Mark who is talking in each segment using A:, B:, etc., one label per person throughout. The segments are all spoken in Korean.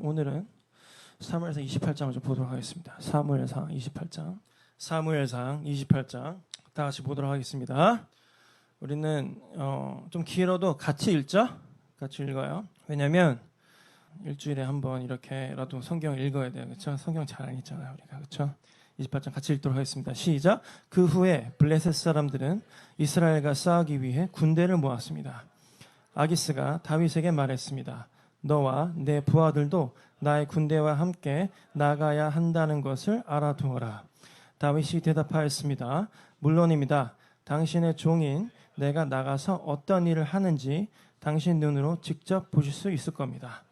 A: 오늘은 사무엘상 28장을 좀 보도록 하겠습니다. 사무엘상 28장. 사무엘상 28장 다 같이 보도록 하겠습니다. 우리는 좀 길어도 같이 읽죠? 같이 읽어요. 왜냐면 일주일에 한 번 이렇게라도 성경을 읽어야 돼요. 그렇죠? 성경 잘 안 읽잖아요, 우리가. 그렇죠? 28장 같이 읽도록 하겠습니다. 시작. 그 후에 블레셋 사람들은 이스라엘과 싸우기 위해 군대를 모았습니다. 아기스가 다윗에게 말했습니다. 너와 내 부하들도 나의 군대와 함께 나가야 한다는 것을 알아두어라. 다윗이 대답하였습니다. 물론입니다. 당신의 종인 내가 나가서 어떤 일을 하는지 당신 눈으로 직접 보실 수 있을 겁니다.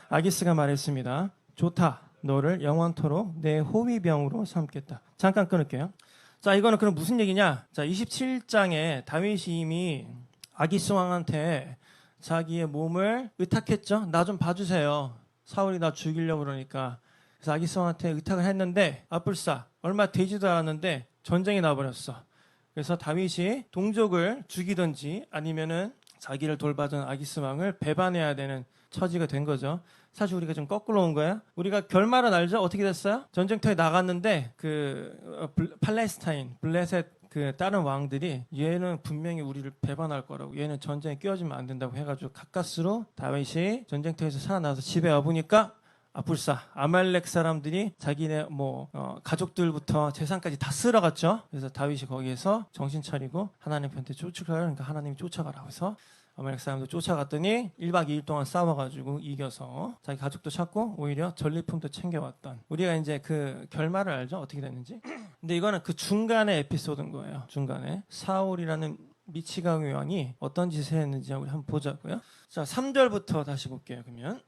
A: 아기스가 말했습니다. 좋다. 너를 영원토록 내 호위병으로 삼겠다. 잠깐 끊을게요. 자, 이거는 그럼 무슨 얘기냐? 자, 27장에 다윗이 이미 아기스 왕한테 자기의 몸을 의탁했죠. 나 좀 봐주세요. 사울이 나 죽이려고 그러니까. 그래서 아기스 왕한테 의탁을 했는데 아뿔싸 얼마 되지도 않았는데 전쟁이 나버렸어. 그래서 다윗이 동족을 죽이든지 아니면은 자기를 돌봐준 아기스 왕을 배반해야 되는 처지가 된 거죠. 사실 우리가 좀 거꾸로 온 거야. 우리가 결말은 알죠? 어떻게 됐어요? 전쟁터에 나갔는데 팔레스타인, 블레셋 다른 왕들이 얘는 분명히 우리를 배반할 거라고, 얘는 전쟁에 끼어지면 안 된다고 해가지고 가까스로 다윗이 전쟁터에서 살아나서 집에 와보니까 아뿔싸 아말렉 사람들이 자기네 가족들부터 재산까지 다 쓸어갔죠. 그래서 다윗이 거기에서 정신 차리고 하나님 편한테 쫓아가라. 그러니까 하나님이 쫓아가라고 해서 아말렉 사람들 쫓아갔더니 1박 2일 동안 싸워가지고 이겨서 자기 가족도 찾고 오히려 전리품도 챙겨왔던, 우리가 이제 그 결말을 알죠? 어떻게 됐는지. 근데 이거는 그 중간의 에피소드인 거예요. 중간에 사울이라는 미치광이 왕이 어떤 짓을 했는지 우리 한번 보자고요. 자, 3절부터 다시 볼게요. 그러면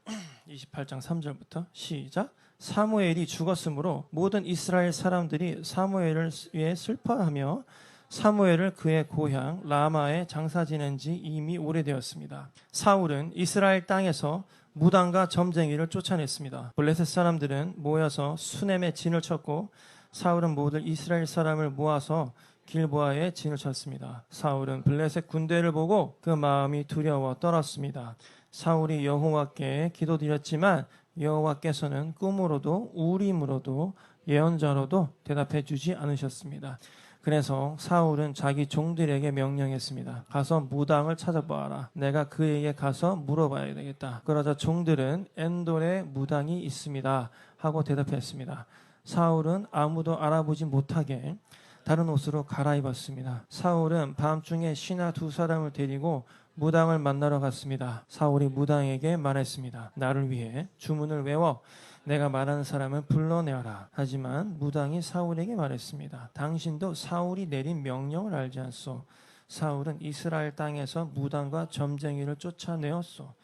A: 28장 3절부터 시작. 사무엘이 죽었으므로 모든 이스라엘 사람들이 사무엘을 위해 슬퍼하며 사무엘을 그의 고향 라마에 장사 지낸 지 이미 오래되었습니다. 사울은 이스라엘 땅에서 무당과 점쟁이를 쫓아냈습니다. 블레셋 사람들은 모여서 수넴에 진을 쳤고 사울은 모든 이스라엘 사람을 모아서 길보아에 진을 쳤습니다. 사울은 블레셋 군대를 보고 그 마음이 두려워 떨었습니다. 사울이 여호와께 기도드렸지만 여호와께서는 꿈으로도 우림으로도 예언자로도 대답해 주지 않으셨습니다. 그래서 사울은 자기 종들에게 명령했습니다. 가서 무당을 찾아보아라. 내가 그에게 가서 물어봐야 되겠다. 그러자 종들은 엔돌에 무당이 있습니다 하고 대답했습니다. 사울은 아무도 알아보지 못하게 다른 옷으로 갈아입었습니다. 사울은 밤중에 신하 2사람을 데리고 무당을 만나러 갔습니다. 사울이 무당에게 말했습니다. 나를 위해 주문을 외워 내가 말하는 사람을 불러내어라. 하지만 무당이 사울에게 말했습니다. 당신도 사울이 내린 명령을 알지 않소. 사울은 이스라엘 땅에서 무당과 점쟁이를 쫓아내었소.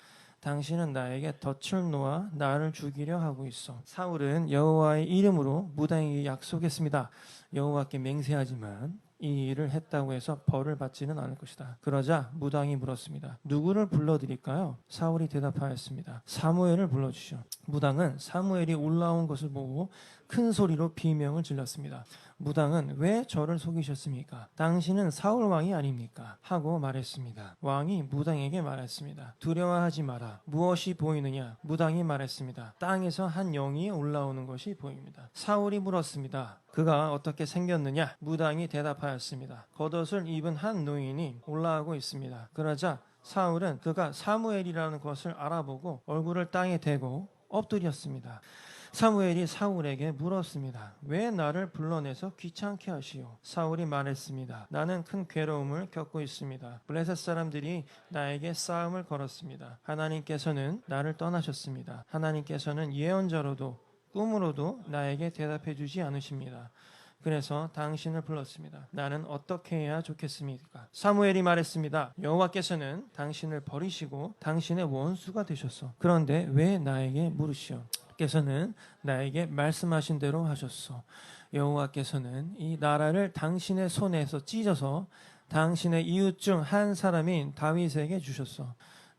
A: 당신은 나에게 덫을 놓아 나를 죽이려 하고 있어. 사울은 여호와의 이름으로 무당에게 약속했습니다. 여호와께 맹세하지만 이 일을 했다고 해서 벌을 받지는 않을 것이다. 그러자 무당이 물었습니다. 누구를 불러드릴까요? 사울이 대답하였습니다. 사무엘을 불러주시오. 무당은 사무엘이 올라온 것을 보고 큰 소리로 비명을 질렀습니다. 무당은 왜 저를 속이셨습니까? 당신은 사울 왕이 아닙니까? 하고 말했습니다. 왕이 무당에게 말했습니다. 두려워하지 마라. 무엇이 보이느냐? 무당이 말했습니다. 땅에서 한 영이 올라오는 것이 보입니다. 사울이 물었습니다. 그가 어떻게 생겼느냐? 무당이 대답하였습니다. 겉옷을 입은 한 노인이 올라오고 있습니다. 그러자 사울은 그가 사무엘이라는 것을 알아보고 얼굴을 땅에 대고 엎드렸습니다. 사무엘이 사울에게 물었습니다. 왜 나를 불러내서 귀찮게 하시오? 사울이 말했습니다. 나는 큰 괴로움을 겪고 있습니다. 블레셋 사람들이 나에게 싸움을 걸었습니다. 하나님께서는 나를 떠나셨습니다. 하나님께서는 예언자로도 꿈으로도 나에게 대답해 주지 않으십니다. 그래서 당신을 불렀습니다. 나는 어떻게 해야 좋겠습니까? 사무엘이 말했습니다. 여호와께서는 당신을 버리시고 당신의 원수가 되셨소. 그런데 왜 나에게 물으시오? 께서는 나에게 말씀하신 대로 하셨소. 여호와께서는 이 나라를 당신의 손에서 찢어서 당신의 이웃 중 한 사람인 다윗에게 주셨소.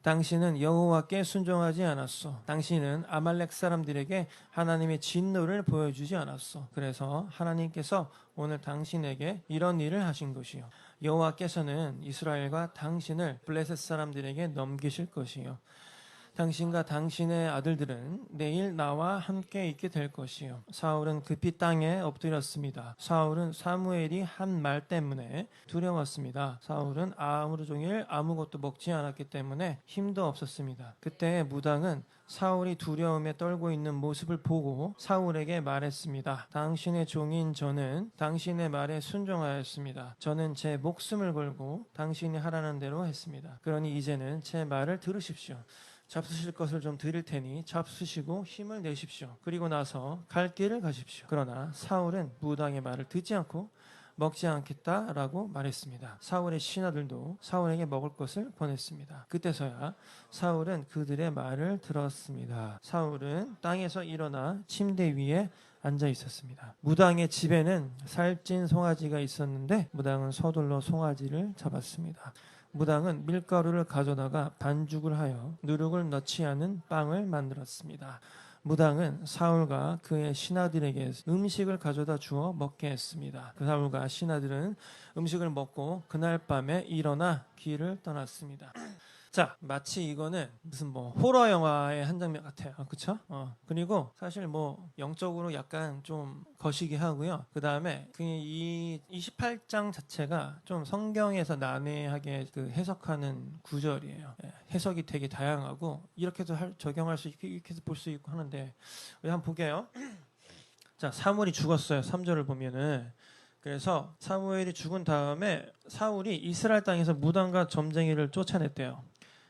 A: 당신은 여호와께 순종하지 않았소. 당신은 아말렉 사람들에게 하나님의 진노를 보여주지 않았소. 그래서 하나님께서 오늘 당신에게 이런 일을 하신 것이요. 여호와께서는 이스라엘과 당신을 블레셋 사람들에게 넘기실 것이요. 당신과 당신의 아들들은 내일 나와 함께 있게 될 것이요. 사울은 급히 땅에 엎드렸습니다. 사울은 사무엘이 한 말 때문에 두려웠습니다. 사울은 하루 종일 아무것도 먹지 않았기 때문에 힘도 없었습니다. 그때 무당은 사울이 두려움에 떨고 있는 모습을 보고 사울에게 말했습니다. 당신의 종인 저는 당신의 말에 순종하였습니다. 저는 제 목숨을 걸고 당신이 하라는 대로 했습니다. 그러니 이제는 제 말을 들으십시오. 잡수실 것을 좀 드릴 테니 잡수시고 힘을 내십시오. 그리고 나서 갈 길을 가십시오. 그러나 사울은 무당의 말을 듣지 않고 먹지 않겠다라고 말했습니다. 사울의 신하들도 사울에게 먹을 것을 보냈습니다. 그때서야 사울은 그들의 말을 들었습니다. 사울은 땅에서 일어나 침대 위에 앉아 있었습니다. 무당의 집에는 살찐 송아지가 있었는데 무당은 서둘러 송아지를 잡았습니다. 무당은 밀가루를 가져다가 반죽을 하여 누룩을 넣지 않은 빵을 만들었습니다. 무당은 사울과 그의 신하들에게 음식을 가져다 주어 먹게 했습니다. 그 사울과 신하들은 음식을 먹고 그날 밤에 일어나 길을 떠났습니다. 자, 마치 이거는 무슨 뭐 호러 영화의 한 장면 같아요. 그렇죠? 그리고 사실 뭐 영적으로 약간 좀 거시기 하고요. 그다음에 이 28장 자체가 좀 성경에서 난해하게 그 해석하는 구절이에요. 해석이 되게 다양하고 이렇게도 적용할 수 있고 이렇게도 볼 수 있고 하는데 우리 한번 볼게요. 자, 사무엘이 죽었어요. 3절을 보면은 그래서 사무엘이 죽은 다음에 사울이 이스라엘 땅에서 무당과 점쟁이를 쫓아냈대요.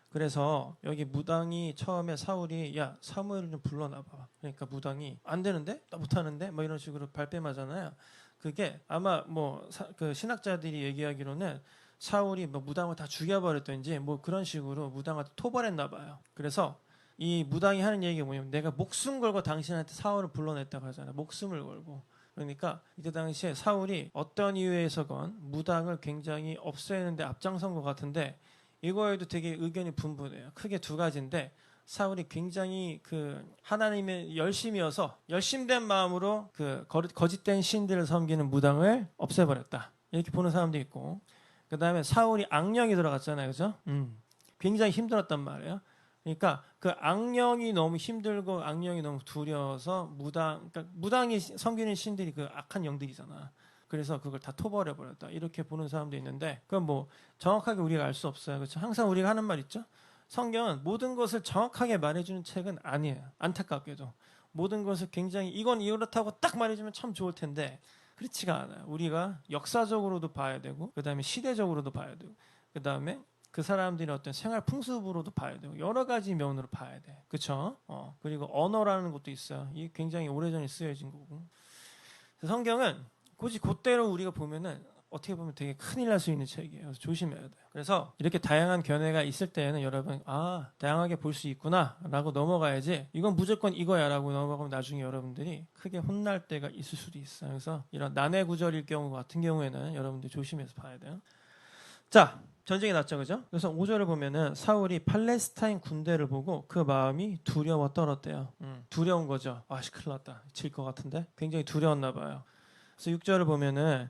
A: 그래서 여기 무당이 처음에 사울이 야 사무엘을 좀 불러놔봐. 그러니까 무당이 안 되는데 나 못하는데 뭐 이런 식으로 발뺌하잖아요. 그게 아마 뭐 그 신학자들이 얘기하기로는 사울이 뭐 무당을 다 죽여버렸던지 뭐 그런 식으로 무당을 토벌했나 봐요. 그래서 이 무당이 하는 얘기가 뭐냐면 내가 목숨 걸고 당신한테 사울을 불러냈다고 하잖아요. 목숨을 걸고. 그러니까 이때 당시에 사울이 어떤 이유에서건 무당을 굉장히 없애는데 앞장선 것 같은데 이거에도 되게 의견이 분분해요. 크게 두 가지인데 사울이 굉장히 그 하나님의 열심이어서 열심된 마음으로 그 거짓된 신들을 섬기는 무당을 없애버렸다. 이렇게 보는 사람도 있고 그 다음에 사울이 악령이 들어갔잖아요. 그죠? 굉장히 힘들었단 말이에요. 그러니까 그 악령이 너무 힘들고 악령이 너무 두려워서 그러니까 무당이 섬기는 신들이 그 악한 영들이잖아. 그래서 그걸 다 토벌해 버렸다. 이렇게 보는 사람도 있는데 그건 뭐 정확하게 우리가 알 수 없어요. 그렇죠? 항상 우리가 하는 말 있죠. 성경은 모든 것을 정확하게 말해주는 책은 아니에요. 안타깝게도 모든 것을 굉장히 이건 이렇다고 딱 말해주면 참 좋을 텐데 그렇지가 않아요. 우리가 역사적으로도 봐야 되고 그 다음에 시대적으로도 봐야 되고 그 다음에 그 사람들의 어떤 생활 풍습으로도 봐야 되고 여러 가지 면으로 봐야 돼. 그렇죠? 그리고 언어라는 것도 있어요. 이게 굉장히 오래전에 쓰여진 거고. 성경은 굳이 그때로 우리가 보면은 어떻게 보면 되게 큰일 날 수 있는 책이에요. 그래서 조심해야 돼요. 그래서 이렇게 다양한 견해가 있을 때에는 여러분 다양하게 볼 수 있구나 라고 넘어가야지 이건 무조건 이거야 라고 넘어가면 나중에 여러분들이 크게 혼날 때가 있을 수도 있어요. 그래서 이런 난해 구절일 경우 같은 경우에는 여러분들 조심해서 봐야 돼요. 자, 전쟁이 났죠. 그죠? 그래서 5절을 보면은 사울이 팔레스타인 군대를 보고 그 마음이 두려워 떨었대요. 두려운 거죠. 큰일 났다. 질 것 같은데 굉장히 두려웠나 봐요. 그래서 6절을 보면은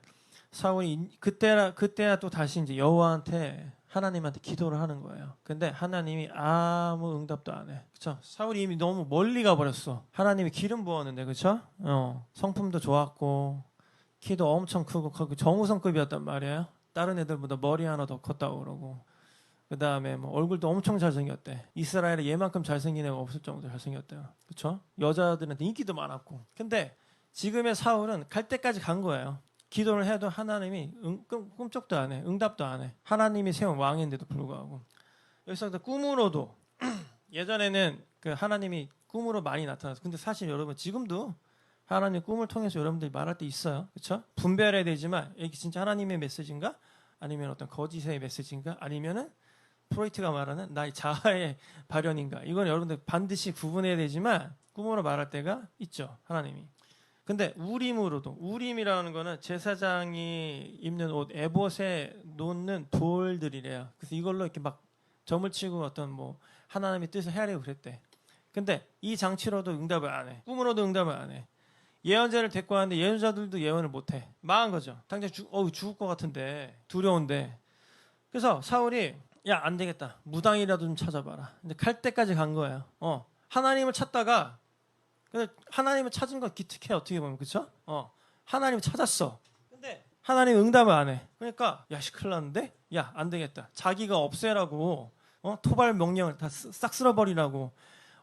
A: 사울이 그때야 또 다시 이제 여호와한테 하나님한테 기도를 하는 거예요. 근데 하나님이 아무 응답도 안 해. 그렇죠? 사울이 이미 너무 멀리 가 버렸어. 하나님이 기름 부었는데 그렇죠? 성품도 좋았고 키도 엄청 크고 정우성급이었단 말이에요. 다른 애들보다 머리 하나 더 컸다고 그러고 그 다음에 뭐 얼굴도 엄청 잘생겼대. 이스라엘에 얘만큼 잘생긴 애가 없을 정도로 잘생겼대요. 그렇죠? 여자들한테 인기도 많았고. 근데 지금의 사울은 갈 때까지 간 거예요. 기도를 해도 하나님이 꿈쩍도 안 해. 응답도 안 해. 하나님이 세운 왕인데도 불구하고. 여기서 꿈으로도 예전에는 그 하나님이 꿈으로 많이 나타났어. 근데 사실 여러분 지금도 하나님 꿈을 통해서 여러분들이 말할 때 있어요. 그렇죠? 분별해야 되지만 이게 진짜 하나님의 메시지인가? 아니면 어떤 거짓의 메시지인가? 아니면은 프로이트가 말하는 나의 자아의 발현인가? 이건 여러분들 반드시 구분해야 되지만 꿈으로 말할 때가 있죠. 하나님이. 근데 우림이라는 거는 제사장이 입는 옷 에봇에 놓는 돌들이래요. 그래서 이걸로 이렇게 막 점을 치고 어떤 뭐 하나님의 뜻을 헤아리고 그랬대. 근데 이 장치로도 응답을 안 해. 꿈으로도 응답을 안 해. 예언자를 데리고 왔는데 예언자들도 예언을 못 해. 망한 거죠. 당장 죽을 것 같은데 두려운데. 그래서 사울이 야, 안 되겠다. 무당이라도 좀 찾아봐라. 근데 갈 때까지 간 거예요. 하나님을 찾다가 근데 하나님을 찾은 건 기특해 어떻게 보면 그렇죠? 하나님을 찾았어. 근데 하나님 응답을 안 해. 그러니까 야, 큰일 났는데? 야, 안 되겠다. 자기가 없애라고 토발 명령을 다 싹 쓸어버리라고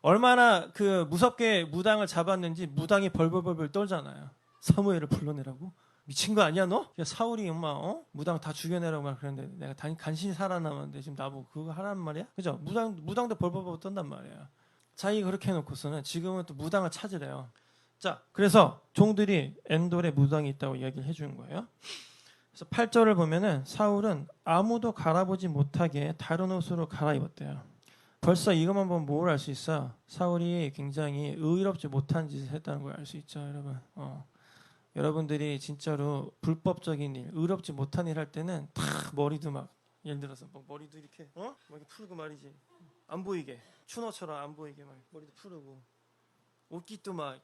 A: 얼마나 그 무섭게 무당을 잡았는지 무당이 벌벌벌 떨잖아요. 사무엘을 불러내라고? 미친 거 아니야 너? 야, 사울이 엄마 무당 다 죽여내라고 막 그랬는데 내가 간신히 살아남았는데 지금 나보고 그거 하란 말이야? 그죠? 무당도 벌벌벌 떤단 말이야. 자기가 그렇게 해놓고서는 지금은 또 무당을 찾으래요. 자, 그래서 종들이 엔돌에 무당이 있다고 이야기를 해주는 거예요. 그래서 8절을 보면은 사울은 아무도 갈아보지 못하게 다른 옷으로 갈아입었대요. 벌써 이것만 보면 뭘 알 수 있어? 사울이 굉장히 의롭지 못한 짓을 했다는 걸 알 수 있죠, 여러분. 여러분들이 진짜로 불법적인 일, 의롭지 못한 일 할 때는 다 머리도 막 예를 들어서 막 머리도 이렇게 막 이렇게 풀고 말이지. 안 보이게 추노처럼 안 보이게 막 머리도 풀고 옷깃도 막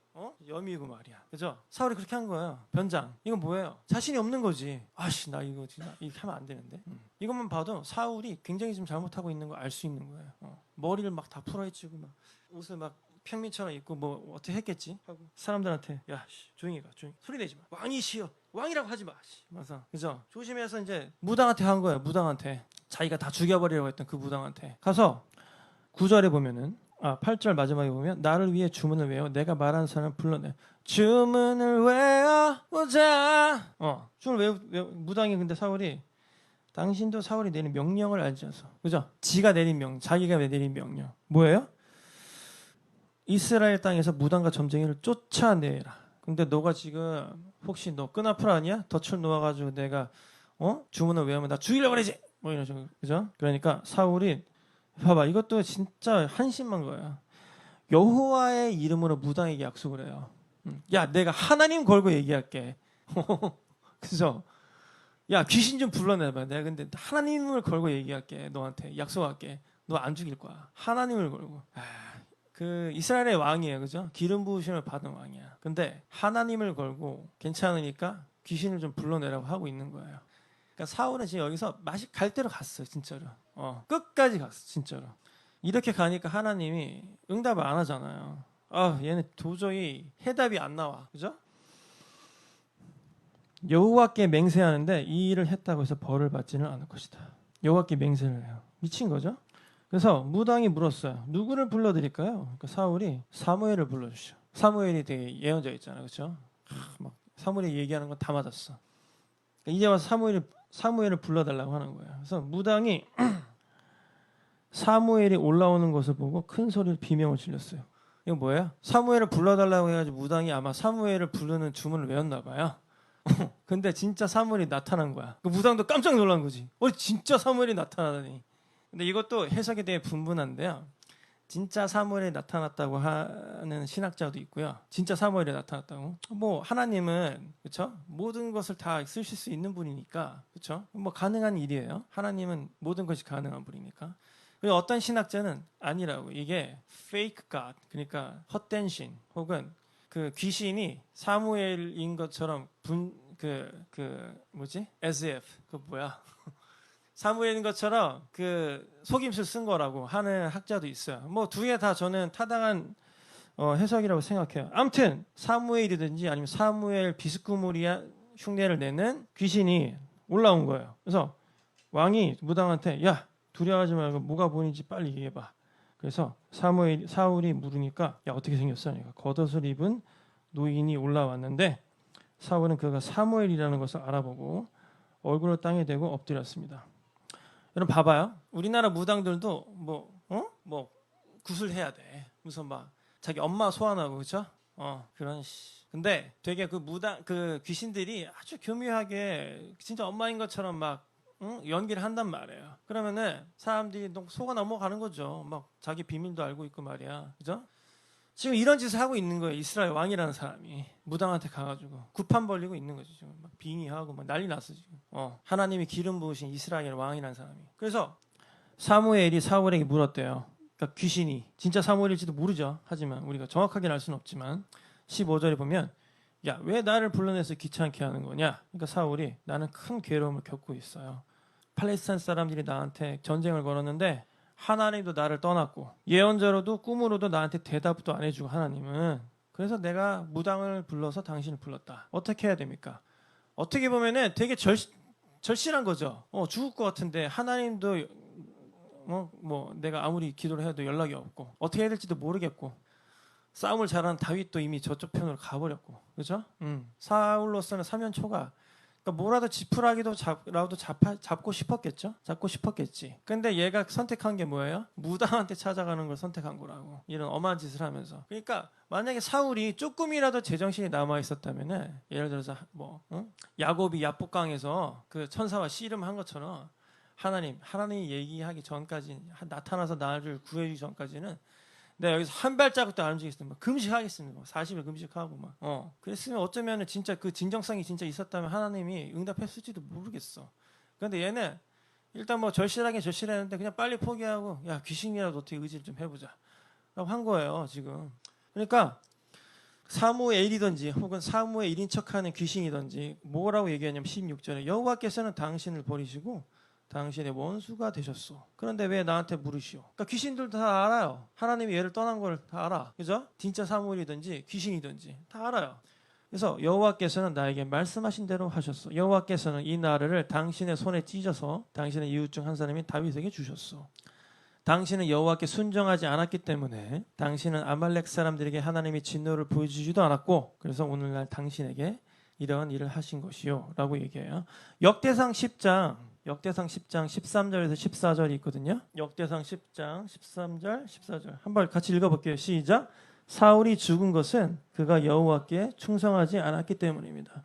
A: 여미고 말이야. 그죠? 사울이 그렇게 한 거예요. 변장. 이건 뭐예요? 자신이 없는 거지. 아씨 나 이거 진짜 이렇게 하면 안 되는데. 이것만 봐도 사울이 굉장히 좀 잘못하고 있는 거 알 수 있는 거예요. 머리를 막 다 풀어헤치고 막 옷을 막 평민처럼 입고 뭐 어떻게 했겠지 하고 사람들한테 야 조용히 가 조용히 소리 내지 마 왕이시여 왕이라고 하지 마 맞아 그죠 조심해서 이제 무당한테 한 거예요. 무당한테 자기가 다 죽여버리려고 했던 그 무당한테 가서 9절에 보면은 8절 마지막에 보면 나를 위해 주문을 외워 내가 말하는 사람을 불러내 주문을 외워보자 주문을 무당이 근데 사울이 당신도 사울이 내린 명령을 알지 않소 그죠 지가 내린 자기가 내린 명령 뭐예요? 이스라엘 땅에서 무당과 점쟁이를 쫓아내라. 근데 너가 지금 혹시 너 끈앞을 아니야? 덫을 놓아가지고 내가 주문을 외우면 나 죽이려고 그러지? 뭐 이런 식으로 그죠? 그러니까 사울이 봐봐 이것도 진짜 한심한 거야. 여호와의 이름으로 무당에게 약속을 해요. 야 내가 하나님 걸고 얘기할게. 그죠? 야 귀신 좀 불러내봐. 내가 근데 하나님을 걸고 얘기할게. 너한테 약속할게. 너 안 죽일 거야. 하나님을 걸고. 그 이스라엘의 왕이에요, 그죠? 기름 부으심을 받은 왕이야. 근데 하나님을 걸고 괜찮으니까 귀신을 좀 불러내라고 하고 있는 거예요. 그러니까 사울은 지금 여기서 맛이 갈 대로 갔어요, 진짜로. 끝까지 갔어, 진짜로. 이렇게 가니까 하나님이 응답을 안 하잖아요. 얘는 도저히 해답이 안 나와, 그죠? 여호와께 맹세하는데 이 일을 했다고 해서 벌을 받지는 않을 것이다. 여호와께 맹세를 해요. 미친 거죠? 그래서 무당이 물었어요. 누구를 불러드릴까요? 그러니까 사울이 사무엘을 불러주셔. 사무엘이 되게 예언자 있잖아요, 그렇죠? 막 사무엘이 얘기하는 건 다 맞았어. 그러니까 이제 와서 사무엘을 불러달라고 하는 거예요. 그래서 무당이 사무엘이 올라오는 것을 보고 큰 소리로 비명을 질렀어요. 이거 뭐예요? 사무엘을 불러달라고 해가지고 무당이 아마 사무엘을 부르는 주문을 외웠나 봐요. 근데 진짜 사무엘이 나타난 거야. 그 무당도 깜짝 놀란 거지. 진짜 사무엘이 나타나다니. 근데 이것도 해석이 되게 분분한데요. 진짜 사무엘이 나타났다고 하는 신학자도 있고요. 진짜 사무엘이 나타났다고. 뭐 하나님은 그렇죠? 모든 것을 다 쓰실 수 있는 분이니까 그렇죠? 뭐 가능한 일이에요. 하나님은 모든 것이 가능한 분이니까. 그리고 어떤 신학자는 아니라고. 이게 fake God 그러니까 헛된 신 혹은 그 귀신이 사무엘인 것처럼 뭐지? as if 그 뭐야? 사무엘인 것처럼 그 속임수 쓴 거라고 하는 학자도 있어요. 뭐 두 개 다 저는 타당한 해석이라고 생각해요. 아무튼 사무엘이든지 아니면 사무엘 비스쿠무리아 흉내를 내는 귀신이 올라온 거예요. 그래서 왕이 무당한테 야 두려워하지 말고 뭐가 보이는지 빨리 얘기해봐. 그래서 사울이 물으니까 야 어떻게 생겼어? 그러니까 겉옷을 입은 노인이 올라왔는데 사울은 그가 사무엘이라는 것을 알아보고 얼굴을 땅에 대고 엎드렸습니다. 여러분 봐봐요. 우리나라 무당들도 뭐 구슬해야 돼. 무슨 막 자기 엄마 소환하고 그렇죠? 그런 근데 되게 그 무당 그 귀신들이 아주 교묘하게 진짜 엄마인 것처럼 막 연기를 한단 말이에요. 그러면은 사람들이 속아 넘어가는 거죠. 막 자기 비밀도 알고 있고 말이야. 그죠? 지금 이런 짓을 하고 있는 거예요. 이스라엘 왕이라는 사람이 무당한테 가가지고 구판 벌리고 있는 거죠. 지금 막 빙의하고 막 난리 났어 지금. 하나님이 기름 부으신 이스라엘 왕이라는 사람이. 그래서 사무엘이 사울에게 물었대요. 그러니까 귀신이 진짜 사무엘일지도 모르죠. 하지만 우리가 정확하게는 알 수는 없지만 15절에 보면 야, 왜 나를 불러내서 귀찮게 하는 거냐? 그러니까 사울이 나는 큰 괴로움을 겪고 있어요. 팔레스타인 사람들이 나한테 전쟁을 걸었는데 하나님도 나를 떠났고 예언자로도 꿈으로도 나한테 대답도 안 해주고 하나님은 그래서 내가 무당을 불러서 당신을 불렀다. 어떻게 해야 됩니까? 어떻게 보면은 되게 절실한 거죠. 죽을 것 같은데 하나님도 뭐 내가 아무리 기도를 해도 연락이 없고 어떻게 해야 될지도 모르겠고 싸움을 잘하는 다윗도 이미 저쪽 편으로 가버렸고 그죠? 사울로서는 사면초가 그러니까 뭐라도 지푸라기도 잡고 싶었겠죠? 잡고 싶었겠지. 근데 얘가 선택한 게 뭐예요? 무당한테 찾아가는 걸 선택한 거라고. 이런 엄한 짓을 하면서. 그러니까 만약에 사울이 조금이라도 제정신이 남아 있었다면은 예를 들어서 야곱이 야복강에서 그 천사와 씨름한 것처럼 하나님이 얘기하기 전까지 나타나서 나를 구해주기 전까지는 내가 여기서 한 발자국도 안 움직이겠습니다. 금식하겠습니다. 40일 금식하고 그랬으면 어쩌면 진짜 그 진정성이 진짜 있었다면 하나님이 응답했을지도 모르겠어. 그런데 얘는 일단 뭐 절실했는데 그냥 빨리 포기하고 야 귀신이라도 어떻게 의지를 좀 해보자 라고 한 거예요 지금. 그러니까 사무엘이든지 혹은 사무의 1인 척하는 귀신이든지 뭐라고 얘기하냐면 16절에 여호와께서는 당신을 버리시고 당신의 원수가 되셨소. 그런데 왜 나한테 물으시오? 그러니까 귀신들도 다 알아요. 하나님이 얘를 떠난 걸 다 알아. 그죠? 진짜 사무엘이든지 귀신이든지 다 알아요. 그래서 여호와께서는 나에게 말씀하신 대로 하셨소. 여호와께서는 이 나라를 당신의 손에 찢어서 당신의 이웃 중 한 사람인 다윗에게 주셨소. 당신은 여호와께 순종하지 않았기 때문에 당신은 아말렉 사람들에게 하나님이 진노를 보여주지도 않았고 그래서 오늘날 당신에게 이런 일을 하신 것이요 라고 얘기해요. 역대상 10장 13절에서 14절이 있거든요. 역대상 10장 13절 14절 한번 같이 읽어볼게요. 시작. 사울이 죽은 것은 그가 여호와께 충성하지 않았기 때문입니다.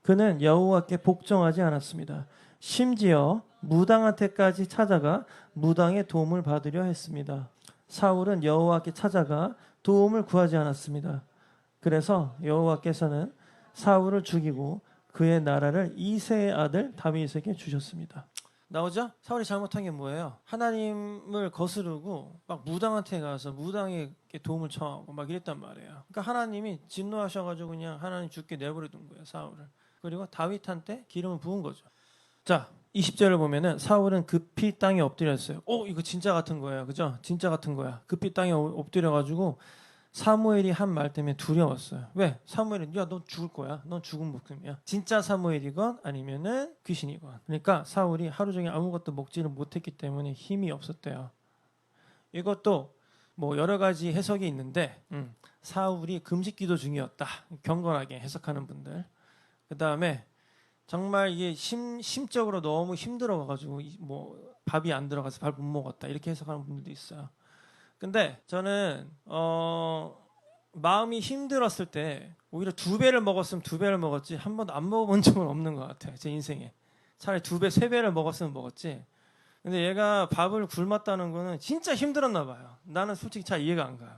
A: 그는 여호와께 복종하지 않았습니다. 심지어 무당한테까지 찾아가 무당의 도움을 받으려 했습니다. 사울은 여호와께 찾아가 도움을 구하지 않았습니다. 그래서 여호와께서는 사울을 죽이고 그의 나라를 이새의 아들 다윗에게 주셨습니다. 나오죠? 사울이 잘못한 게 뭐예요? 하나님을 거스르고 막 무당한테 가서 무당에게 도움을 청하고 막 이랬단 말이에요. 그러니까 하나님이 진노하셔가지고 그냥 하나님 죽게 내버려둔 거예요, 사울을. 그리고 다윗한테 기름을 부은 거죠. 자, 20절을 보면은 사울은 급히 땅에 엎드렸어요. 이거 진짜 같은 거예요, 그죠? 진짜 같은 거야. 급히 땅에 엎드려가지고 사무엘이 한 말 때문에 두려웠어요. 왜? 사무엘은 야, 너 죽을 거야. 넌 죽은 목숨이야. 진짜 사무엘이건 아니면은 귀신이건. 그러니까 사울이 하루 종일 아무것도 먹지를 못했기 때문에 힘이 없었대요. 이것도 뭐 여러 가지 해석이 있는데 사울이 금식기도 중이었다. 경건하게 해석하는 분들. 그 다음에 정말 이게 심적으로 너무 힘들어가지고 뭐 밥이 안 들어가서 밥 못 먹었다. 이렇게 해석하는 분들도 있어요. 근데 저는 마음이 힘들었을 때 오히려 2배를 먹었으면 2배를 먹었지 한 번도 안 먹어본 적은 없는 것 같아요. 제 인생에. 차라리 2배, 3배를 먹었으면 먹었지. 근데 얘가 밥을 굶었다는 거는 진짜 힘들었나 봐요. 나는 솔직히 잘 이해가 안 가요.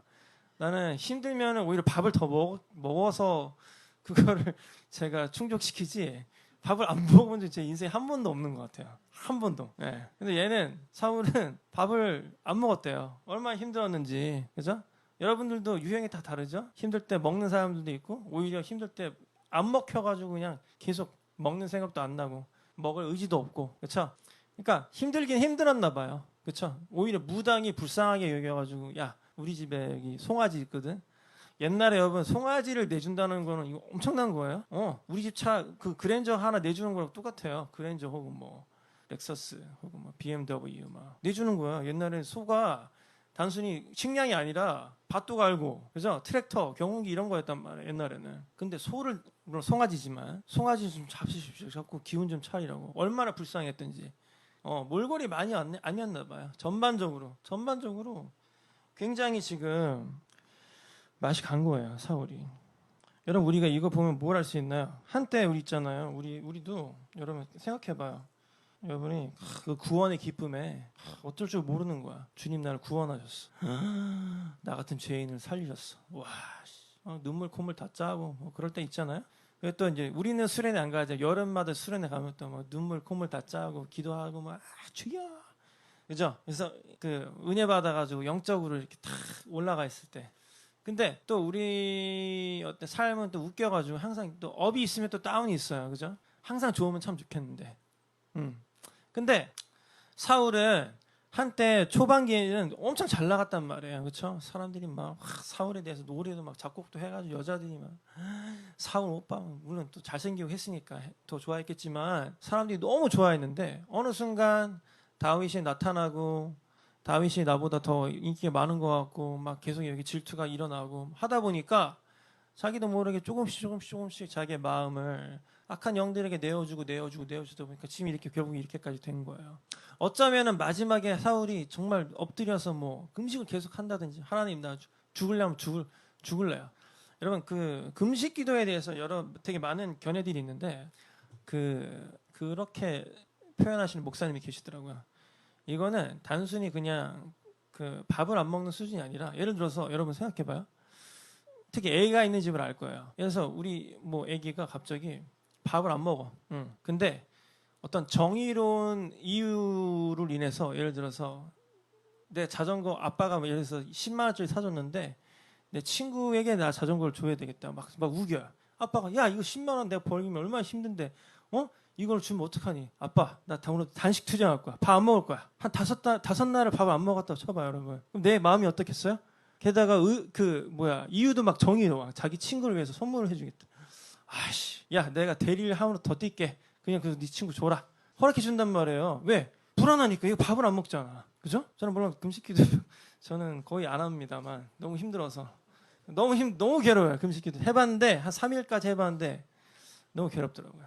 A: 나는 힘들면 오히려 밥을 더 먹어서 그거를 제가 충족시키지 밥을 안 먹어본 적 제 인생에 한 번도 없는 것 같아요. 한 번도. 네. 근데 얘는 사울은 밥을 안 먹었대요. 얼마나 힘들었는지. 그죠? 여러분들도 유형이 다 다르죠? 힘들 때 먹는 사람들도 있고 오히려 힘들 때 안 먹혀가지고 그냥 계속 먹는 생각도 안 나고 먹을 의지도 없고. 그렇죠? 그러니까 힘들긴 힘들었나 봐요. 그렇죠? 오히려 무당이 불쌍하게 여겨가지고 야 우리 집에 여기 송아지 있거든. 옛날에 여러분 송아지를 내준다는 거는 이거 엄청난 거예요. 우리 집 차 그 그랜저 하나 내주는 거랑 똑같아요. 그랜저 혹은 뭐 렉서스 혹은 뭐 BMW 막 내주는 거야. 옛날에 소가 단순히 식량이 아니라 밭도 갈고 그죠? 트랙터, 경운기 이런 거였단 말이에요. 옛날에는. 근데 소를 물론 송아지지만 송아지 좀 잡수십시오. 자꾸 기운 좀 차리라고. 얼마나 불쌍했던지. 몰골이 많이 아니었나 봐요. 전반적으로 굉장히 지금 맛이 간 거예요, 사울이. 여러분 우리가 이거 보면 뭘 할 수 있나요? 한때 우리 있잖아요. 우리도 여러분 생각해봐요. 여러분이 그 구원의 기쁨에 어쩔 줄 모르는 거야. 주님 나를 구원하셨어. 나 같은 죄인을 살리셨어. 와, 눈물 콧물 다 짜고 뭐 그럴 때 있잖아요. 그리고 또 이제 우리는 수련회 안 가죠. 여름마다 수련회 가면 또 막 눈물 콧물 다 짜고 기도하고 막 주여, 그죠? 그래서 그 은혜 받아가지고 영적으로 이렇게 탁 올라가 있을 때. 근데 또 우리 어때 삶은 또 웃겨가지고 항상 또 업이 있으면 또 다운이 있어요, 그죠? 항상 좋으면 참 좋겠는데. 근데 사울은 한때 초반기에는 엄청 잘 나갔단 말이에요. 그렇죠? 사람들이 막 사울에 대해서 노래도 막 작곡도 해가지고 여자들이 막 사울 오빠 물론 또 잘생기고 했으니까 더 좋아했겠지만 사람들이 너무 좋아했는데 어느 순간 다윗이 나타나고 다윗이 나보다 더 인기가 많은 것 같고 막 계속 여기 질투가 일어나고 하다 보니까 자기도 모르게 조금씩 자기의 마음을 악한 영들에게 내어주다 보니까 지금 이렇게 결국 이렇게까지 된 거예요. 어쩌면은 마지막에 사울이 정말 엎드려서 뭐 금식을 계속 한다든지 하나님 나 죽으려면 죽을래요. 여러분 그 금식 기도에 대해서 되게 많은 견해들이 있는데 그렇게 표현하시는 목사님이 계시더라고요. 이거는 단순히 그냥 그 밥을 안 먹는 수준이 아니라 예를 들어서 여러분 생각해봐요. 특히 애가 있는 집을 알 거예요. 그래서 우리 뭐 애기가 갑자기 밥을 안 먹어. 근데 어떤 정의로운 이유를 인해서 예를 들어서 내 자전거 아빠가 예를 들어서 10만 원짜리 사줬는데 내 친구에게 나 자전거를 줘야 되겠다. 막 우겨요. 아빠가 야 이거 10만 원 내가 벌기면 얼마나 힘든데 이걸 주면 어떡하니? 아빠 나 오늘 단식 투정할 거야. 밥 안 먹을 거야. 한 다섯 날을 밥을 안 먹었다고 쳐봐요 여러분. 그럼 내 마음이 어떻겠어요? 게다가 이유도 막 정의로 막 자기 친구를 위해서 선물을 해주겠다. 아씨, 야 내가 대리를 하루 더 뛸게. 그냥 그래서 네 친구 줘라. 허락해 준단 말이에요. 왜? 불안하니까 이거 밥을 안 먹잖아. 그죠? 저는 물론 금식기도 저는 거의 안 합니다만 너무 힘들어서 너무 괴로워요. 금식기도 해봤는데 한 3일까지 해봤는데 너무 괴롭더라고요.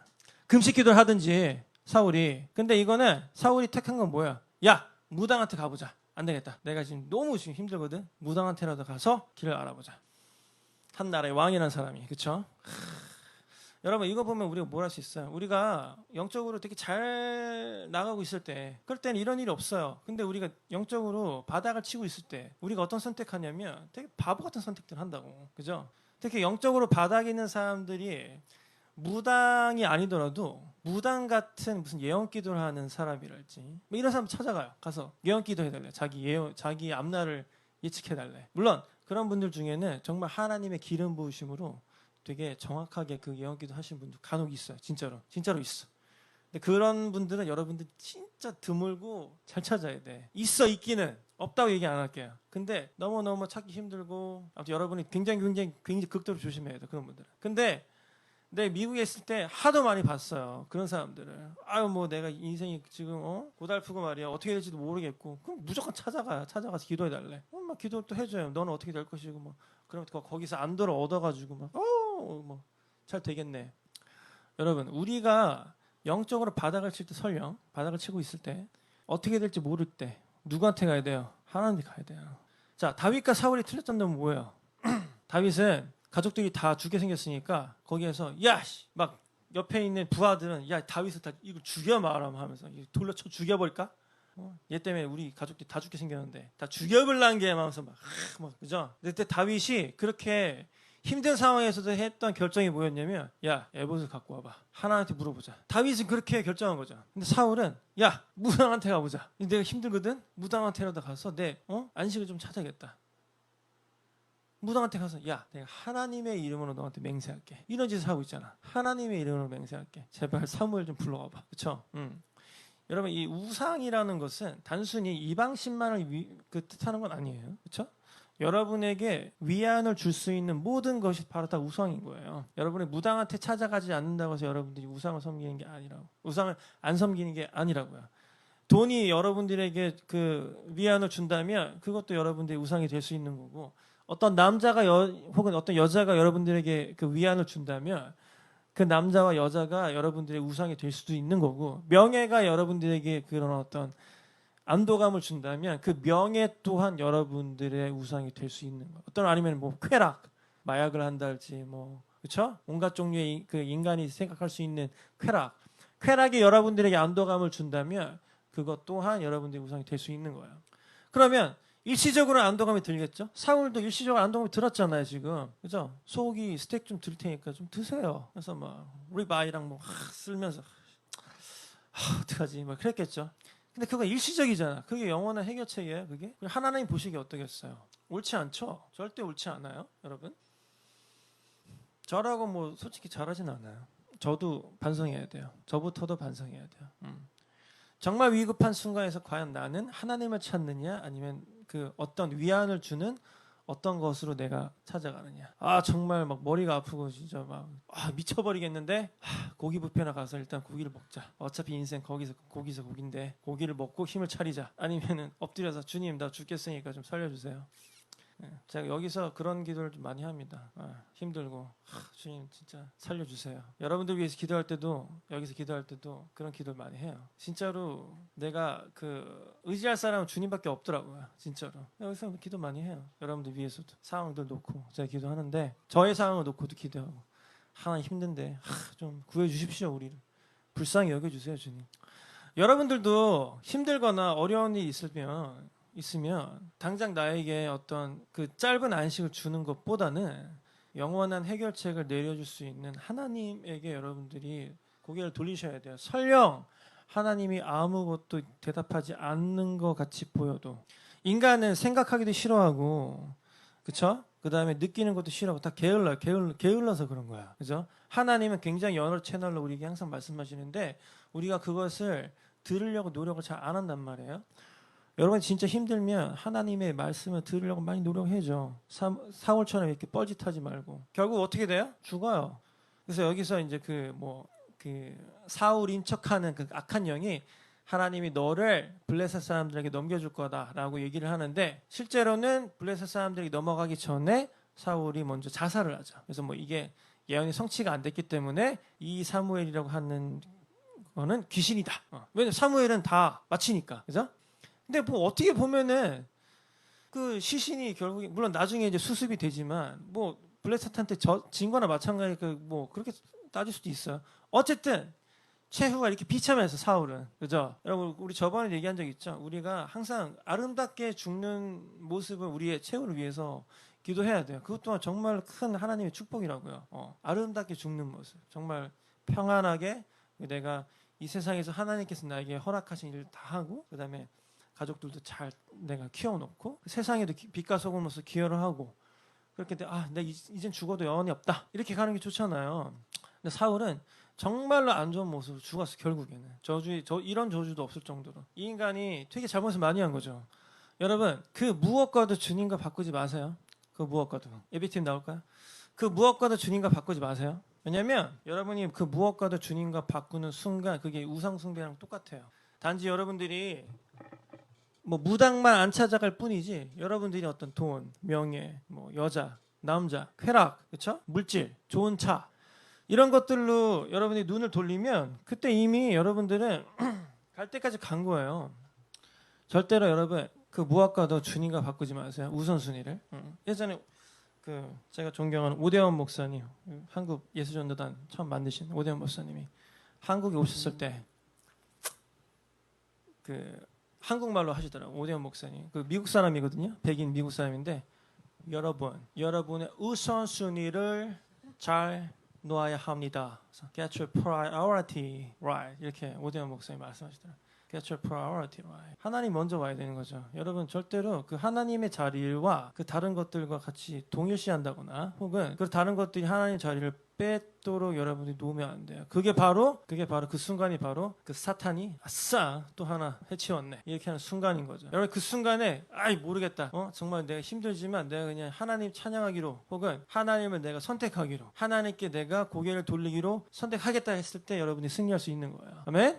A: 금식기도를 하든지 사울이. 근데 이거는 사울이 택한 건 뭐야? 야 무당한테 가보자. 안 되겠다. 내가 지금 너무 힘들거든. 무당한테라도 가서 길을 알아보자. 한 나라의 왕이라는 사람이. 그렇죠? 여러분 이거 보면 우리가 뭘 할 수 있어요? 우리가 영적으로 되게 잘 나가고 있을 때 그럴 때는 이런 일이 없어요. 근데 우리가 영적으로 바닥을 치고 있을 때 우리가 어떤 선택하냐면 되게 바보 같은 선택들을 한다고. 그죠? 특히 영적으로 바닥에 있는 사람들이 무당이 아니더라도 무당 같은 무슨 예언 기도를 하는 사람이랄지 뭐 이런 사람 찾아가요. 가서 예언 기도 해달래. 자기 앞날을 예측해달래. 물론 그런 분들 중에는 정말 하나님의 기름 부으심으로 되게 정확하게 그 예언 기도 하신 분들 간혹 있어요. 진짜로 있어. 근데 그런 분들은 여러분들 진짜 드물고 잘 찾아야 돼. 있기는 없다고 얘기 안 할게요. 근데 너무 찾기 힘들고 아무튼 여러분이 굉장히 극도로 조심해야 돼. 그런 분들은. 근데 내 미국에 있을 때 하도 많이 봤어요. 그런 사람들을. 뭐 내가 인생이 지금 고달프고 말이야. 어떻게 될지도 모르겠고. 그럼 무조건 찾아가서 기도해달래. 막 기도를 또 해줘요. 너는 어떻게 될 것이고 뭐. 그럼 거기서 안도를 얻어가지고 뭐 잘 되겠네. 여러분 우리가 영적으로 바닥을 칠 때 설령 바닥을 치고 있을 때 어떻게 될지 모를 때 누구한테 가야 돼요? 하나님한테 가야 돼요. 자 다윗과 사울이 틀렸던 점은 뭐예요? 다윗은 가족들이 다 죽게 생겼으니까 거기에서 막 옆에 있는 부하들은 야 다윗을 다 이거 죽여 말하면 하면서 돌려 쳐 죽여버릴까? 얘 때문에 우리 가족들이 다 죽게 생겼는데 다 죽여버릴라는 게 하면서 막 그죠? 그때 다윗이 그렇게 힘든 상황에서도 했던 결정이 뭐였냐면 야 에봇을 갖고 와봐. 하나님한테 물어보자. 다윗은 그렇게 결정한 거죠. 근데 사울은 야 무당한테 가보자. 내가 힘들거든. 무당한테라도 가서 내 안식을 좀 찾아야겠다. 무당한테 가서 야 내가 하나님의 이름으로 너한테 맹세할게. 이런 짓을 하고 있잖아. 하나님의 이름으로 맹세할게. 제발 사무엘 좀 불러와봐. 그렇죠? 여러분 이 우상이라는 것은 단순히 이방 신만을 뜻하는 건 아니에요. 그렇죠? 여러분에게 위안을 줄 수 있는 모든 것이 바로 다 우상인 거예요. 여러분이 무당한테 찾아가지 않는다고 해서 여러분들이 우상을 섬기는 게 아니라고. 우상을 안 섬기는 게 아니라고요. 돈이 여러분들에게 그 위안을 준다면 그것도 여러분들의 우상이 될 수 있는 거고 어떤 남자가 혹은 어떤 여자가 여러분들에게 그 위안을 준다면 그 남자와 여자가 여러분들의 우상이 될 수도 있는 거고 명예가 여러분들에게 그런 어떤 안도감을 준다면 그 명예 또한 여러분들의 우상이 될 수 있는 거. 어떤 아니면 뭐 쾌락, 마약을 한달지 뭐 그렇죠? 온갖 종류의 그 인간이 생각할 수 있는 쾌락이 여러분들에게 안도감을 준다면 그것 또한 여러분들의 우상이 될 수 있는 거예요. 그러면 일시적으로 안도감이 들겠죠? 사울도 일시적으로 안도감이 들었잖아요 지금. 그죠? 소고기 스테이크 좀 들 테니까 좀 드세요. 그래서 막 리바이랑 뭐 쓸면서 어떡하지? 막 그랬겠죠. 근데 그거 일시적이잖아. 그게 영원한 해결책이에요. 그게 하나님 보시기에 어떠겠어요? 옳지 않죠? 절대 옳지 않아요, 여러분. 저라고 뭐 솔직히 잘하진 않아요. 저도 반성해야 돼요. 저부터도 반성해야 돼요. 정말 위급한 순간에서 과연 나는 하나님을 찾느냐 아니면 그 어떤 위안을 주는 어떤 것으로 내가 찾아가느냐. 정말 막 머리가 아프고 진짜 막 미쳐버리겠는데 고기 뷔페나 가서 일단 고기를 먹자. 어차피 인생 거기서 고기인데 고기를 먹고 힘을 차리자. 아니면은 엎드려서 주님 나 죽겠으니까 좀 살려주세요. 제가 여기서 그런 기도를 좀 많이 합니다. 힘들고 주님 진짜 살려주세요. 여러분들 위해서 기도할 때도 여기서 기도할 때도 그런 기도를 많이 해요. 진짜로 내가 그 의지할 사람은 주님밖에 없더라고요. 진짜로 여기서 기도 많이 해요. 여러분들 위해서도 상황들 놓고 제가 기도하는데 저의 상황을 놓고도 기도하고 하나님 힘든데 좀 구해주십시오. 우리를 불쌍히 여겨주세요 주님. 여러분들도 힘들거나 어려운 일이 있으면 당장 나에게 어떤 그 짧은 안식을 주는 것보다는 영원한 해결책을 내려줄 수 있는 하나님에게 여러분들이 고개를 돌리셔야 돼요. 설령 하나님이 아무것도 대답하지 않는 것 같이 보여도 인간은 생각하기도 싫어하고 그쵸? 그 다음에 느끼는 것도 싫어하고 다 게을러서 그런 거야. 그죠? 하나님은 굉장히 여러 채널로 우리에게 항상 말씀하시는데 우리가 그것을 들으려고 노력을 잘 안 한단 말이에요. 여러분 진짜 힘들면 하나님의 말씀을 들으려고 많이 노력해줘. 사울처럼 이렇게 뻘짓하지 말고. 결국 어떻게 돼요? 죽어요. 그래서 여기서 이제 그 사울인 척하는 그 악한 영이 하나님이 너를 블레셋 사람들에게 넘겨줄 거다라고 얘기를 하는데 실제로는 블레셋 사람들이 넘어가기 전에 사울이 먼저 자살을 하죠. 그래서 뭐 이게 예언이 성취가 안 됐기 때문에 이 사무엘이라고 하는 거는 귀신이다. 왜냐면 사무엘은 다 마치니까. 그죠? 근데 뭐 어떻게 보면은 그 시신이 결국에 물론 나중에 이제 수습이 되지만 뭐 블레셋한테 진 거나 마찬가지 뭐 그렇게 따질 수도 있어요. 어쨌든 최후가 이렇게 비참해서 사울은 그죠? 여러분 우리 저번에 얘기한 적 있죠? 우리가 항상 아름답게 죽는 모습을 우리의 최후를 위해서 기도해야 돼요. 그것 또한 정말 큰 하나님의 축복이라고요. 아름답게 죽는 모습 정말 평안하게 내가 이 세상에서 하나님께서 나에게 허락하신 일을 다 하고 그 다음에 가족들도 잘 내가 키워놓고 세상에도 빛과 소금으로서 기여를 하고 그렇게 내가 이젠 죽어도 영원히 없다 이렇게 가는 게 좋잖아요. 근데 사울은 정말로 안 좋은 모습으로 죽었어. 결국에는 이런 저주도 없을 정도로 이 인간이 되게 잘못을 많이 한 거죠. 여러분 그 무엇과도 주님과 바꾸지 마세요. 그 무엇과도 예비팀 나올까요? 그 무엇과도 주님과 바꾸지 마세요. 왜냐하면 여러분이 그 무엇과도 주님과 바꾸는 순간 그게 우상 숭배랑 똑같아요. 단지 여러분들이 뭐 무당만 안 찾아갈 뿐이지 여러분들이 어떤 돈, 명예, 뭐 여자, 남자, 쾌락, 그렇죠? 물질, 좋은 차 이런 것들로 여러분이 눈을 돌리면 그때 이미 여러분들은 갈 때까지 간 거예요. 절대로 여러분 그 무엇과도 주님과 바꾸지 마세요. 우선순위를. 예전에 그 제가 존경하는 오대원 목사님, 한국 예수전도단 처음 만드신 오대원 목사님이 한국에 오셨을 때 그 한국말로 하시더라고요. 오대원 목사님. 그 미국 사람이거든요. 백인 미국 사람인데 여러분의 우선순위를 잘 놓아야 합니다. Get your priority right. 이렇게 오대원 목사님이 말씀하시더라고요. Get your priority right. 하나님 먼저 와야 되는 거죠. 여러분 절대로 그 하나님의 자리와 그 다른 것들과 같이 동일시한다거나 혹은 그 다른 것들이 하나님의 자리를 뺏도록 여러분이 놓으면 안 돼요. 그게 바로 그 순간이 바로 그 사탄이 아싸 또 하나 해치웠네 이렇게 하는 순간인 거죠. 여러분 그 순간에 모르겠다. 정말 내가 힘들지만 내가 그냥 하나님 찬양하기로 혹은 하나님을 내가 선택하기로 하나님께 내가 고개를 돌리기로 선택하겠다 했을 때 여러분이 승리할 수 있는 거예요. 아멘.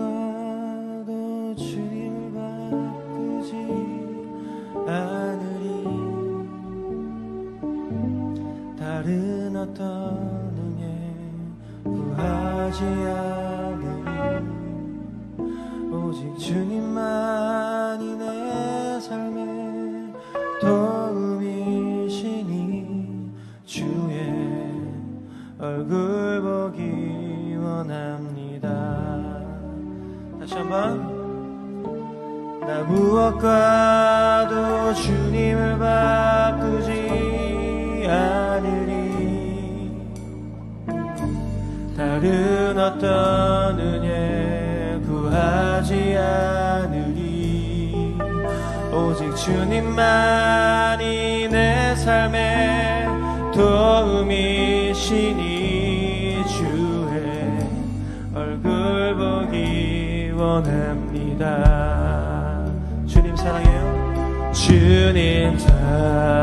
A: 무엇과도 주님을 바꾸지 않으리 다른 어떤 능에 구하지 않으리 오직 주님만이 내 삶의 도움이시니 주의 얼굴 보기 원합니다. 다시 한번 나 무엇과도 주님을 바꾸지 않으리 다른 주셨던 은혜 구하지 않으리. 오직 주님만이 내 삶의 도움이시니 주의 얼굴 보기 원합니다. 주님 사랑해요. 주님 사랑해요.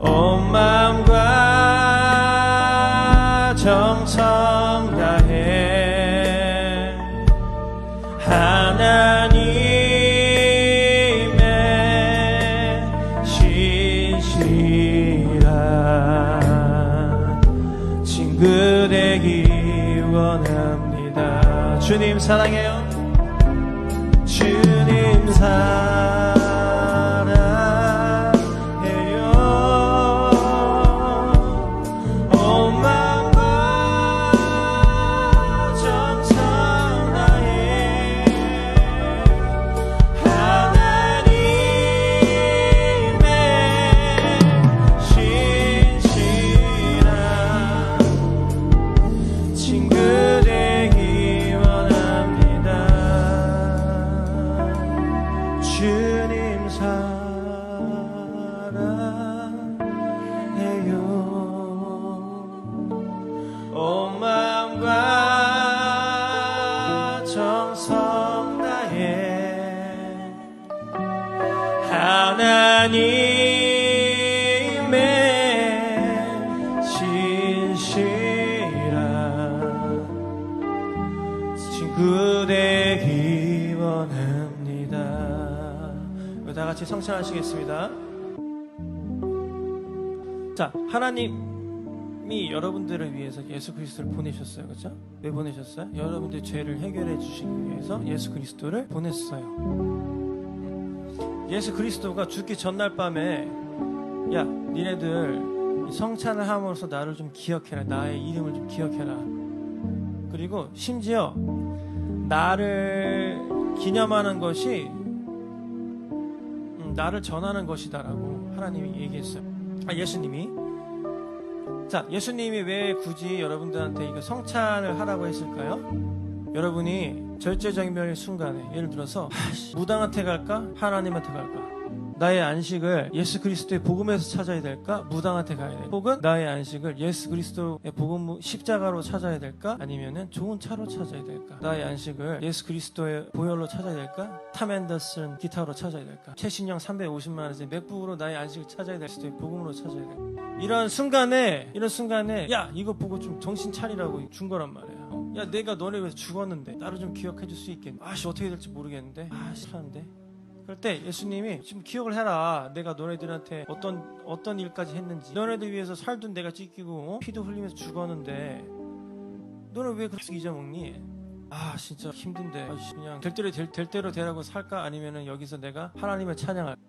A: 온 마음과 정성 다해 하나님의 신실한 친구 되기 원합니다. 주님 사랑해요. 주님 사랑해요. 온 마음과 정성 다해 하나님의 신실한 친구 되기 원합니다. 주님 사랑해요. 온 마음과 정성 다해 하나님의 신실한 친구 되기 원합니다. 우리 다 같이 성찬하시겠습니다. 자, 하나님이 여러분들을 위해서 예수 그리스도를 보내셨어요. 그렇죠? 왜 보내셨어요? 여러분들의 죄를 해결해 주시기 위해서 예수 그리스도를 보냈어요. 예수 그리스도가 죽기 전날 밤에 야, 니네들 성찬을 함으로써 나를 좀 기억해라. 나의 이름을 좀 기억해라. 그리고 심지어 나를 기념하는 것이 나를 전하는 것이다라고 하나님이 얘기했어요. 예수님이. 자, 예수님이 왜 굳이 여러분들한테 이거 성찬을 하라고 했을까요? 여러분이 절제절명의 순간에 예를 들어서 무당한테 갈까? 하나님한테 갈까? 나의 안식을 예수 그리스도의 복음에서 찾아야 될까? 무당한테 가야 될까? 혹은 나의 안식을 예수 그리스도의 복음 십자가로 찾아야 될까? 아니면은 좋은 차로 찾아야 될까? 나의 안식을 예수 그리스도의 보혈로 찾아야 될까? 탐 앤더슨 기타로 찾아야 될까? 최신형 350만 원짜리 맥북으로 나의 안식을 찾아야 될 수도 있고 복음으로 찾아야 될까? 이런 순간에 야, 이거 보고 좀 정신 차리라고 준 거란 말이야. 야, 내가 너네 위해서 죽었는데 나를 좀 기억해 줄 수 있겠니? 어떻게 될지 모르겠는데 하는데 그럴 때 예수님이 지금 기억을 해라. 내가 너네들한테 어떤 일까지 했는지. 너네들 위해서 살도 내가 찢기고 피도 흘리면서 죽었는데 너는 왜 그렇게 잊어먹니? 진짜 힘든데 그냥 될 대로 되라고 살까? 아니면은 여기서 내가 하나님을 찬양할까?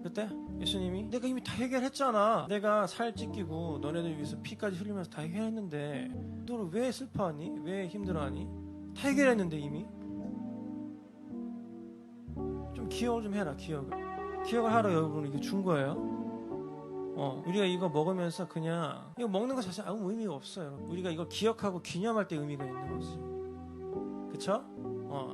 A: 그때 예수님이 내가 이미 다 해결했잖아. 내가 살 찢기고 너네들 위해서 피까지 흘리면서 다 해결했는데 너는 왜 슬퍼하니? 왜 힘들어하니? 다 해결했는데 이미. 좀 기억을 좀 해라. 기억을 하러 여러분 이거 준 거예요. 우리가 이거 먹으면서 그냥 이거 먹는 거 자체 아무 의미가 없어요. 우리가 이걸 기억하고 기념할 때 의미가 있는 거지. 그쵸?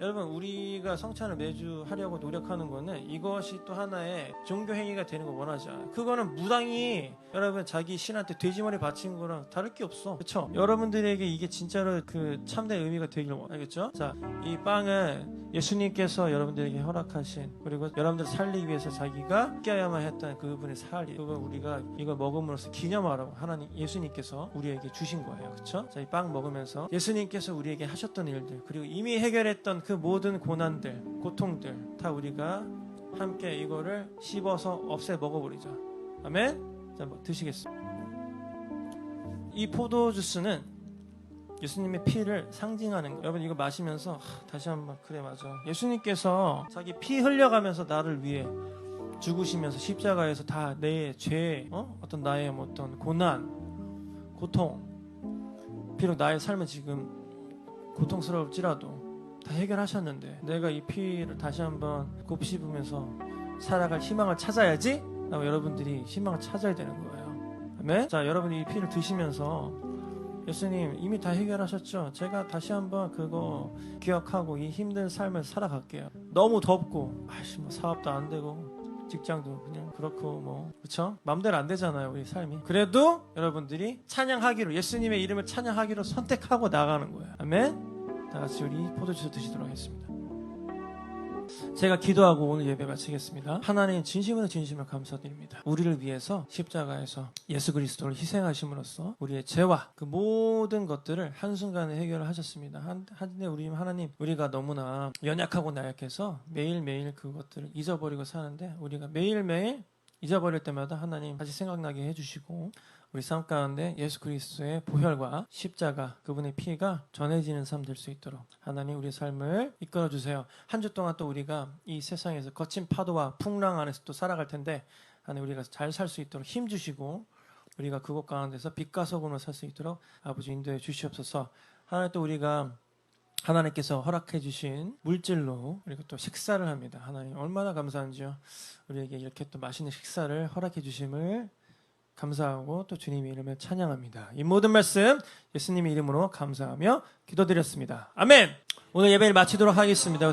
A: 여러분 우리가 성찬을 매주 하려고 노력하는 거는 이것이 또 하나의 종교 행위가 되는 거 원하지 않아요. 그거는 무당이 여러분 자기 신한테 돼지머리 바친 거랑 다를 게 없어. 그쵸? 여러분들에게 이게 진짜로 그 참된 의미가 되길 원하겠죠? 자, 이 빵은 예수님께서 여러분들에게 허락하신 그리고 여러분들 살리기 위해서 자기가 깨야만 했던 그분의 살이 그걸 우리가 이걸 먹음으로써 기념하라고 하나님 예수님께서 우리에게 주신 거예요. 그쵸? 자, 이 빵 먹으면서 예수님께서 우리에게 하셨던 일들 그리고 이미 해결했던 그 모든 고난들 고통들 다 우리가 함께 이거를 씹어서 없애 먹어버리자. 아멘. 자, 드시겠습니다. 이 포도주스는 예수님의 피를 상징하는 거예요. 여러분 이거 마시면서 다시 한번 그래 맞아. 예수님께서 자기 피 흘려가면서 나를 위해 죽으시면서 십자가에서 다 내 죄, 어떤 나의 어떤 고난, 고통, 비록 나의 삶은 지금 고통스러울지라도 다 해결하셨는데 내가 이 피를 다시 한번 곱씹으면서 살아갈 희망을 찾아야지 라고 여러분들이 희망을 찾아야 되는 거예요. 아멘. 자, 여러분이 이 피를 드시면서 예수님 이미 다 해결하셨죠? 제가 다시 한번 그거 기억하고 이 힘든 삶을 살아갈게요. 너무 덥고 뭐 사업도 안 되고 직장도 그냥 그렇고 뭐 그렇죠? 마음대로 안 되잖아요 우리 삶이. 그래도 여러분들이 찬양하기로 예수님의 이름을 찬양하기로 선택하고 나가는 거예요. 아멘. 다 같이 우리 포도주스 드시도록 하겠습니다. 제가 기도하고 오늘 예배 마치겠습니다. 하나님 진심으로 감사드립니다. 우리를 위해서 십자가에서 예수 그리스도를 희생하심으로써 우리의 죄와 그 모든 것들을 한순간에 해결을 하셨습니다. 한데 우리 하나님 우리가 너무나 연약하고 나약해서 매일매일 그것들을 잊어버리고 사는데 우리가 매일매일 잊어버릴 때마다 하나님 다시 생각나게 해주시고 우리 삶 가운데 예수 그리스도의 보혈과 십자가 그분의 피가 전해지는 삶 될 수 있도록 하나님 우리 삶을 이끌어 주세요. 한 주 동안 또 우리가 이 세상에서 거친 파도와 풍랑 안에서 또 살아갈 텐데 하나님 우리가 잘 살 수 있도록 힘 주시고 우리가 그곳 가운데서 빛과 소금으로 살 수 있도록 아버지 인도해 주시옵소서. 하나님 또 우리가 하나님께서 허락해 주신 물질로 그리고 또 식사를 합니다. 하나님 얼마나 감사한지요. 우리에게 이렇게 또 맛있는 식사를 허락해 주심을 감사하고 또 주님의 이름을 찬양합니다. 이 모든 말씀 예수님의 이름으로 감사하며 기도드렸습니다. 아멘. 오늘 예배를 마치도록 하겠습니다.